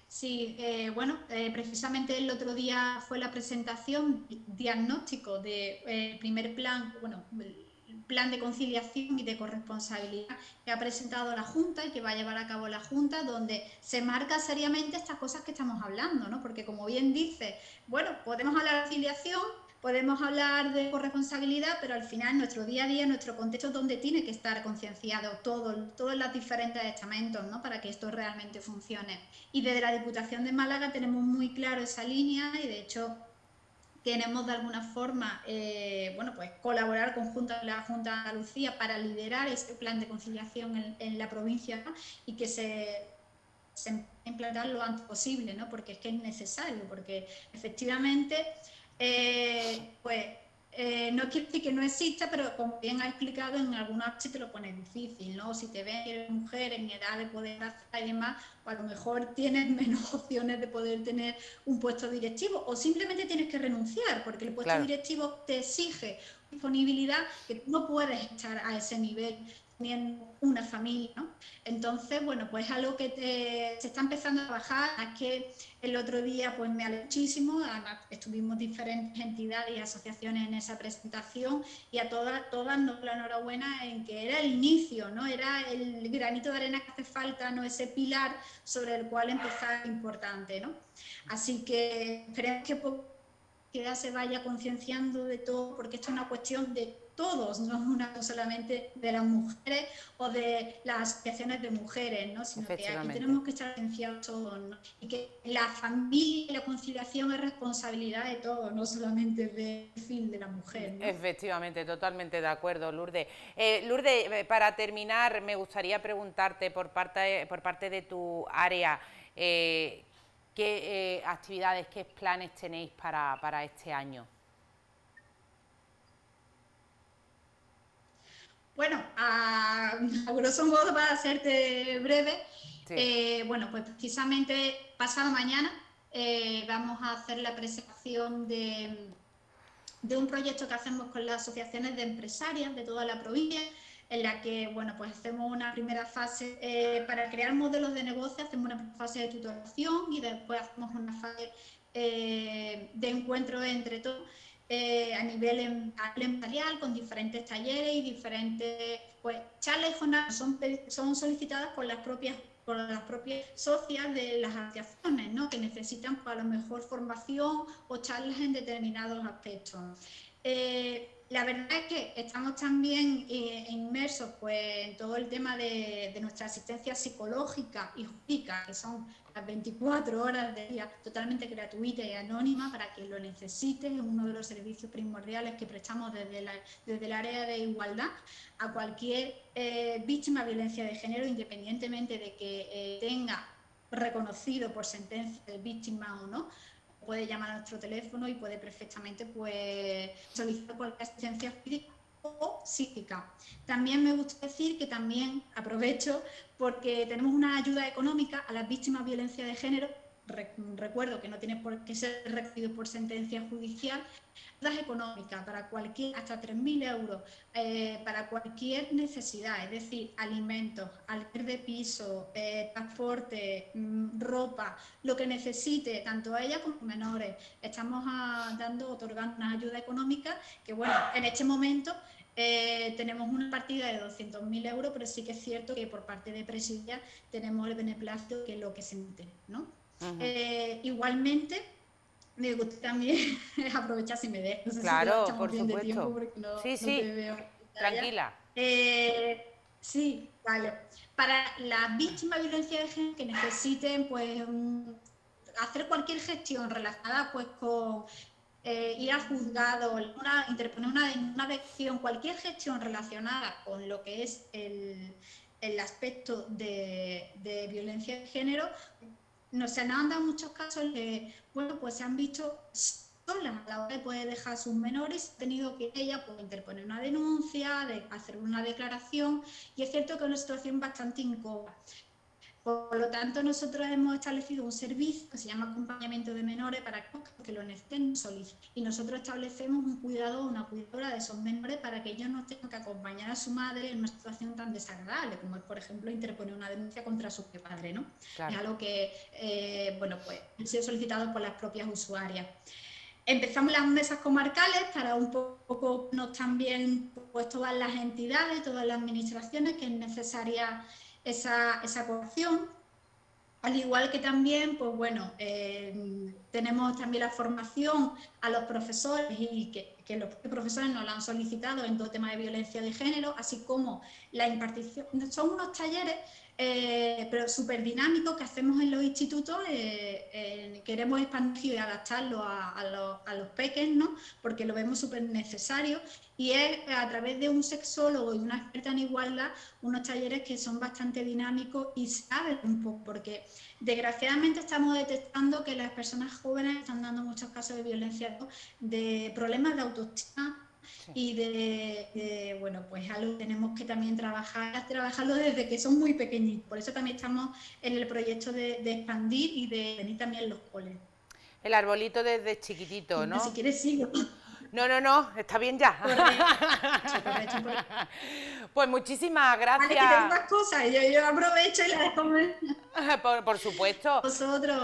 [SPEAKER 5] Sí, bueno, precisamente el otro día fue la presentación diagnóstico del primer plan, bueno, el plan de conciliación y de corresponsabilidad que ha presentado la Junta y que va a llevar a cabo la Junta, donde se marca seriamente estas cosas que estamos hablando, ¿no? Porque como bien dice, bueno, podemos hablar de conciliación, podemos hablar de corresponsabilidad, pero al final nuestro día a día, nuestro contexto es donde tiene que estar concienciado todos los diferentes estamentos, ¿no? Para que esto realmente funcione. Y desde la Diputación de Málaga tenemos muy claro esa línea y de hecho queremos de alguna forma bueno, pues colaborar con la Junta de Andalucía para liderar este plan de conciliación en la provincia, ¿no? Y que se implantar lo antes posible, ¿no? Porque es que es necesario, porque efectivamente pues no quiero decir que no exista, pero como bien ha explicado, en algunos sí te lo pone difícil, ¿no? Si te ves que eres mujer en edad de poder hacer y demás, pues a lo mejor tienes menos opciones de poder tener un puesto directivo o simplemente tienes que renunciar porque el puesto directivo te exige disponibilidad que tú no puedes estar a ese nivel teniendo una familia, ¿no? Entonces, bueno, pues algo que se está empezando a trabajar. Es que el otro día pues me alegré muchísimo, además estuvimos diferentes entidades y asociaciones en esa presentación y a todas nos la enhorabuena en que era el inicio, ¿no? Era el granito de arena que hace falta, ¿no? Ese pilar sobre el cual empezar importante, ¿no? Así que esperemos que ya se vaya concienciando de todo, porque esto es una cuestión de todos, no solamente de las mujeres o de las asociaciones de mujeres, ¿no? Sino que aquí tenemos que estar concienciados todos, ¿no? Y que la familia y la conciliación es responsabilidad de todos, no solamente del perfil de la mujer, ¿no?
[SPEAKER 1] Efectivamente, totalmente de acuerdo, Lourdes. Lourdes, para terminar, me gustaría preguntarte por parte de tu área, ¿qué actividades, qué planes tenéis para este año?
[SPEAKER 5] Bueno, a grosso modo, para hacerte breve,
[SPEAKER 1] sí.
[SPEAKER 5] bueno, pues precisamente pasado mañana vamos a hacer la presentación de un proyecto que hacemos con las asociaciones de empresarias de toda la provincia, en la que, bueno, pues hacemos una primera fase para crear modelos de negocio, hacemos una fase de tutorización y después hacemos una fase de encuentro entre todos a nivel empresarial, con diferentes talleres y diferentes pues, charlas y jornadas son solicitadas por las propias socias de las asociaciones, ¿no? Que necesitan pues, a lo mejor formación o charlas en determinados aspectos. La verdad es que estamos también inmersos pues, en todo el tema de nuestra asistencia psicológica y jurídica, que son las 24 horas del día, totalmente gratuita y anónima para quien lo necesite. Es uno de los servicios primordiales que prestamos desde el área de igualdad a cualquier víctima de violencia de género, independientemente de que tenga reconocido por sentencia de víctima o no. Puede llamar a nuestro teléfono y puede perfectamente pues, solicitar cualquier asistencia jurídica o psíquica. También me gusta decir que también aprovecho porque tenemos una ayuda económica a las víctimas de violencia de género recuerdo que no tiene por qué ser requerido por sentencia judicial, ayudas económicas para cualquier, hasta 3.000 euros, para cualquier necesidad, es decir, alimentos, alquiler de piso, transporte, ropa, lo que necesite, tanto ella como menores. Estamos otorgando una ayuda económica que, bueno, en este momento tenemos una partida de 200.000 euros, pero sí que es cierto que por parte de Presidia tenemos el beneplácito, que es lo que se entiende, ¿no? Igualmente, me gusta también aprovechar si me dejo. No sé
[SPEAKER 1] claro,
[SPEAKER 5] si
[SPEAKER 1] por supuesto.
[SPEAKER 5] tiempo porque no,
[SPEAKER 1] sí,
[SPEAKER 5] no
[SPEAKER 1] sí,
[SPEAKER 5] te veo.
[SPEAKER 1] tranquila.
[SPEAKER 5] Sí, vale. Para las víctimas de violencia de género que necesiten, pues, hacer cualquier gestión relacionada, pues, con ir al juzgado, interponer una decisión, cualquier gestión relacionada con lo que es el aspecto de violencia de género, se nos han dado muchos casos de, bueno, pues se han visto solas a la hora de poder dejar a sus menores, ha tenido que ella pues, interponer una denuncia, hacer una declaración, y es cierto que es una situación bastante incómoda. Por lo tanto, nosotros hemos establecido un servicio que se llama acompañamiento de menores para que lo necesiten, y nosotros establecemos un cuidador o una cuidadora de esos menores para que ellos no tengan que acompañar a su madre en una situación tan desagradable como es, por ejemplo, interponer una denuncia contra su padre, ¿no? Claro. Es algo que, bueno, pues ha sido solicitado por las propias usuarias. Empezamos las mesas comarcales para un poco también, pues todas las entidades, todas las administraciones, que es necesaria esa cooperación, al igual que también, pues bueno, tenemos también la formación a los profesores, y que los profesores nos la han solicitado en todo tema de violencia de género, así como la impartición. Son unos talleres, pero súper dinámicos, que hacemos en los institutos. Queremos expandir y adaptarlo a los peques, ¿no? Porque lo vemos súper necesario, y es a través de un sexólogo y una experta en igualdad, unos talleres que son bastante dinámicos y saben un poco, porque desgraciadamente estamos detectando que las personas jóvenes están dando muchos casos de violencia, de problemas de autoestima. Sí. Y bueno, pues algo tenemos que también trabajarlo desde que son muy pequeñitos. Por eso también estamos en el proyecto de expandir y de venir también los coles.
[SPEAKER 1] El arbolito desde chiquitito, ¿no?
[SPEAKER 5] Si quieres sigo.
[SPEAKER 1] No, está bien ya. Pues muchísimas gracias.
[SPEAKER 5] Vale, que tengo más cosas, yo aprovecho y las dejo.
[SPEAKER 1] Por supuesto.
[SPEAKER 5] Vosotros.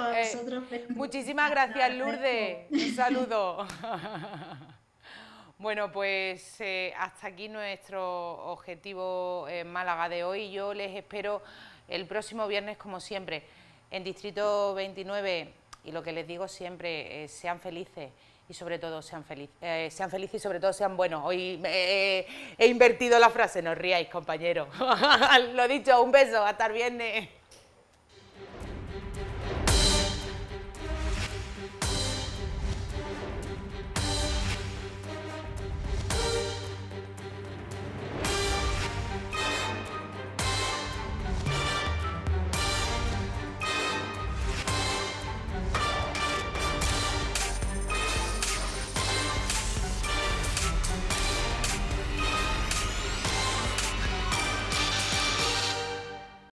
[SPEAKER 1] Muchísimas gracias, Lourdes. Un saludo. Bueno, pues hasta aquí nuestro objetivo en Málaga de hoy. Yo les espero el próximo viernes, como siempre, en Distrito 29. Y lo que les digo siempre, sean felices. Y sobre todo sean felices y sobre todo sean buenos. Hoy he invertido la frase, no os ríais, compañeros. Lo dicho, un beso, hasta el viernes.